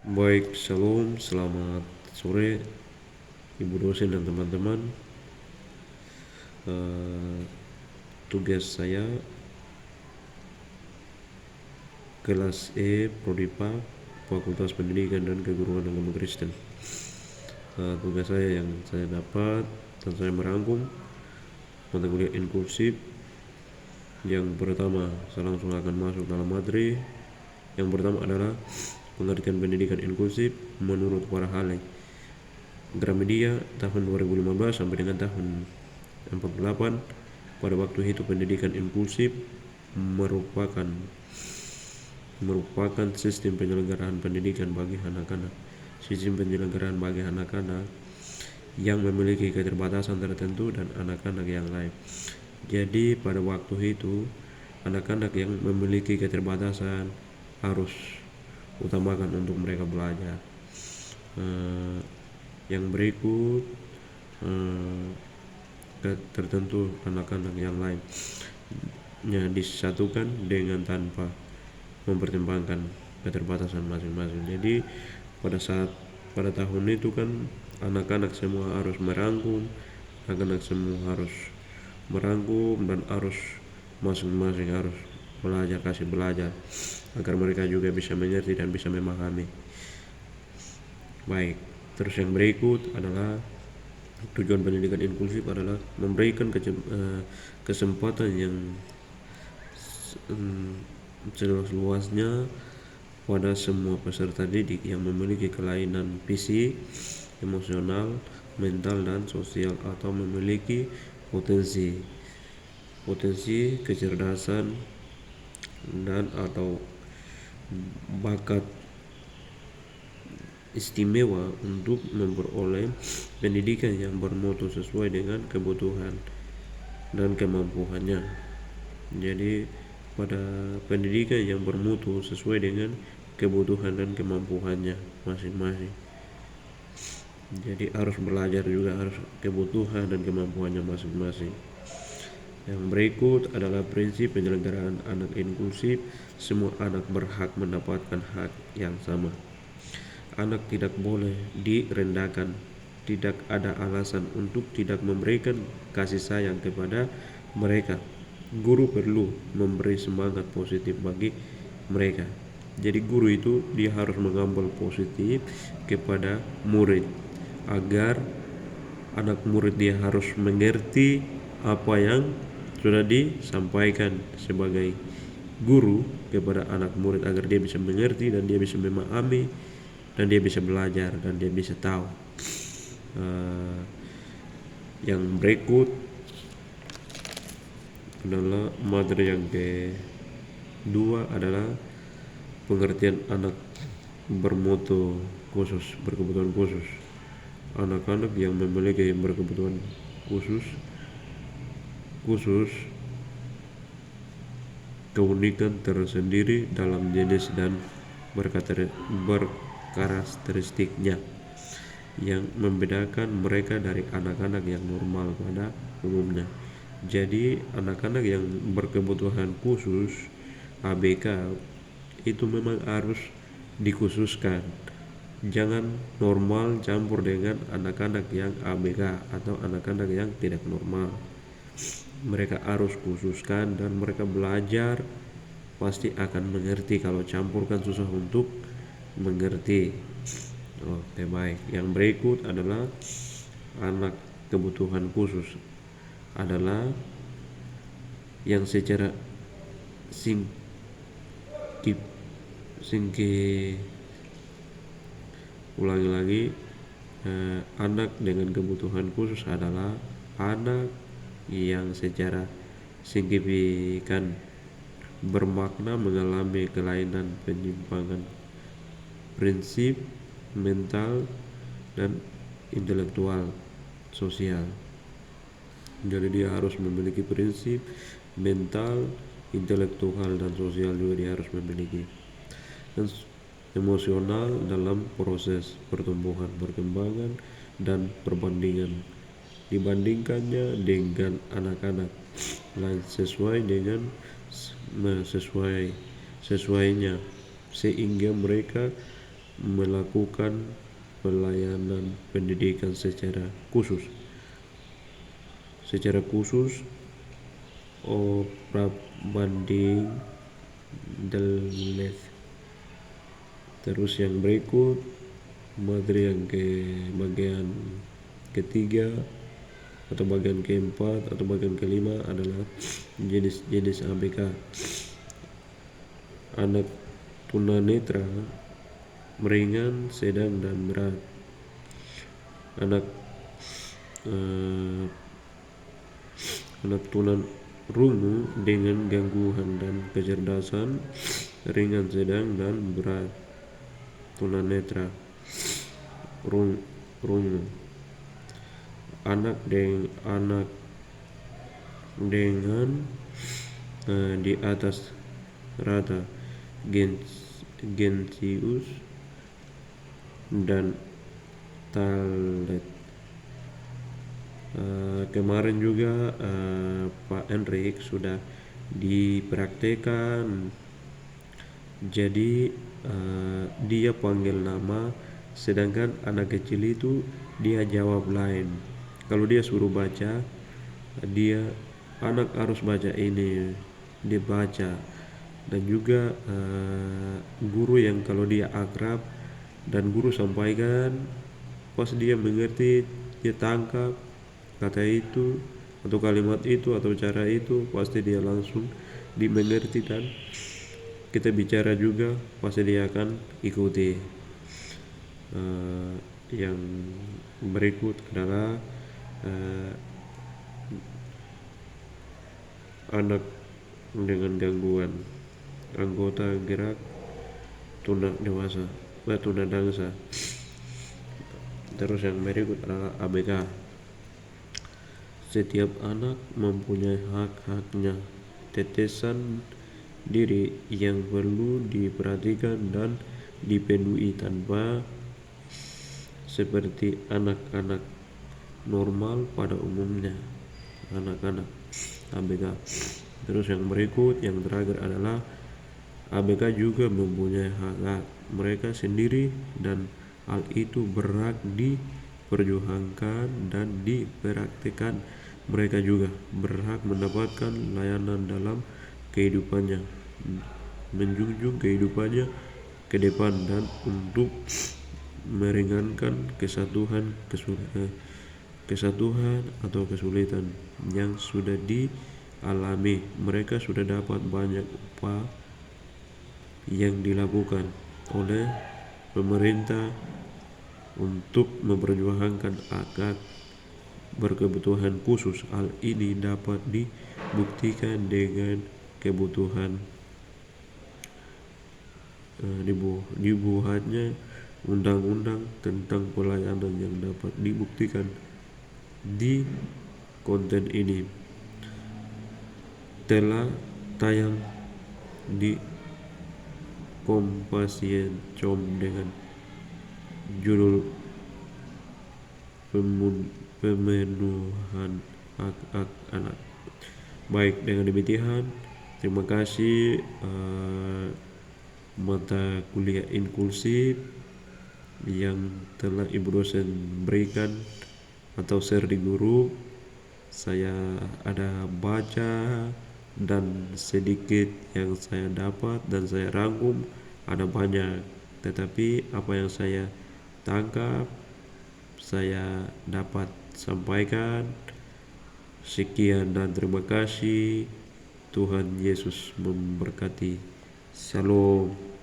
Baik, shalom, selamat sore Ibu dosen dan teman-teman. Tugas saya kelas E Prodipa Fakultas Pendidikan dan Keguruan Agama Kristen. Tugas saya yang saya dapat dan saya merangkum mata kuliah inklusif. Yang pertama, saya langsung akan masuk dalam materi. Yang pertama adalah pengertian pendidikan inklusif menurut para ahli Gramedia tahun 2015 sampai dengan tahun 48. Pada waktu itu pendidikan inklusif merupakan sistem penyelenggaraan pendidikan bagi anak-anak. Sistem penyelenggaraan bagi anak-anak yang memiliki keterbatasan tertentu dan anak-anak yang lain. Jadi pada waktu itu anak-anak yang memiliki keterbatasan harus utamakan untuk mereka belajar. Yang berikut tertentu anak-anak yang lainnya disatukan dengan tanpa mempertimbangkan keterbatasan masing-masing. Jadi pada tahun itu kan anak-anak semua harus merangkum, dan harus masing-masing harus kasih belajar agar mereka juga bisa mengerti dan bisa memahami. Baik, terus yang berikut adalah tujuan pendidikan inklusif adalah memberikan kesempatan yang seluas-luasnya pada semua peserta didik yang memiliki kelainan fisik, emosional, mental, dan sosial atau memiliki potensi kecerdasan dan atau bakat istimewa untuk memperoleh pendidikan yang bermutu sesuai dengan kebutuhan dan kemampuannya. Jadi pada pendidikan yang bermutu sesuai dengan kebutuhan dan kemampuannya masing-masing. Jadi harus belajar juga harus kebutuhan dan kemampuannya masing-masing. Yang berikut adalah prinsip penyelenggaraan anak inklusif. Semua anak berhak mendapatkan hak yang sama. Anak tidak boleh direndahkan. Tidak ada alasan untuk tidak memberikan kasih sayang kepada mereka. Guru perlu memberi semangat positif bagi mereka. Jadi guru itu dia harus mengambil positif kepada murid agar anak murid dia harus mengerti apa yang sudah disampaikan sebagai guru kepada anak murid agar dia bisa mengerti dan dia bisa memahami dan dia bisa belajar dan dia bisa tahu. Yang berikut adalah materi yang kedua adalah pengertian anak berkebutuhan khusus. Anak-anak yang memiliki berkebutuhan khusus keunikan tersendiri dalam jenis dan berkarakteristiknya yang membedakan mereka dari anak-anak yang normal pada umumnya. Jadi anak-anak yang berkebutuhan khusus ABK itu memang harus dikhususkan. Jangan normal campur dengan anak-anak yang ABK atau anak-anak yang tidak normal. Mereka harus khususkan dan mereka belajar pasti akan mengerti. Kalau campurkan susah untuk mengerti. Oke, baik. Yang berikut adalah anak kebutuhan khusus adalah yang secara anak dengan kebutuhan khusus adalah anak yang secara signifikan bermakna mengalami kelainan penyimpangan prinsip mental dan intelektual sosial. Jadi dia harus memiliki prinsip mental, intelektual, dan sosial juga dia harus memiliki. Dan emosional dalam proses pertumbuhan, perkembangan, dan perbandingan dibandingkannya dengan anak-anak lain sesuainya sehingga mereka melakukan pelayanan pendidikan secara khusus. Prabanding Deleth. Terus yang berikut materi yang bagian ketiga atau bagian keempat atau bagian kelima adalah jenis-jenis ABK. Anak tunanetra ringan, sedang, dan berat. Anak tunarungu dengan gangguan dan kecerdasan, ringan, sedang, dan berat. Tunanetra rungu. Anak dengan di atas rata, gensius, dan talet. Kemarin juga Pak Enrik sudah dipraktekan. Jadi dia panggil nama, sedangkan anak kecil itu dia jawab lain. Kalau dia suruh baca, anak harus baca ini, dia baca. Dan juga guru yang kalau dia akrab dan guru sampaikan, pas dia mengerti, dia tangkap kata itu atau kalimat itu atau cara itu, pasti dia langsung dimengerti, dan kita bicara juga pasti dia akan ikuti. Yang berikut adalah anak dengan gangguan anggota gerak tunadangsa. Terus yang berikut adalah ABK. Setiap anak mempunyai hak-haknya, tetesan diri yang perlu diperhatikan dan dipenuhi tanpa seperti anak-anak normal pada umumnya. Anak-anak ABK. Terus yang berikut, yang terakhir adalah ABK juga mempunyai hak mereka sendiri, dan hal itu berhak diperjuangkan dan dipraktikkan. Mereka juga berhak mendapatkan layanan dalam kehidupannya, menjunjung kehidupannya ke depan, dan untuk meringankan kesatuan atau kesulitan yang sudah dialami. Mereka sudah dapat banyak upaya yang dilakukan oleh pemerintah untuk memperjuangkan hak berkebutuhan khusus. Hal ini dapat dibuktikan dengan kebutuhan dibuatnya undang-undang tentang pelayanan yang dapat dibuktikan di konten ini. Telah tayang di Kompasian.com dengan judul pemenuhan hak anak. Baik, dengan demikian terima kasih mata kuliah inklusif yang telah Ibu dosen berikan atau share di grup. Saya ada baca, dan sedikit yang saya dapat dan saya rangkum ada banyak, tetapi apa yang saya tangkap saya dapat sampaikan. Sekian dan terima kasih. Tuhan Yesus memberkati. Shalom.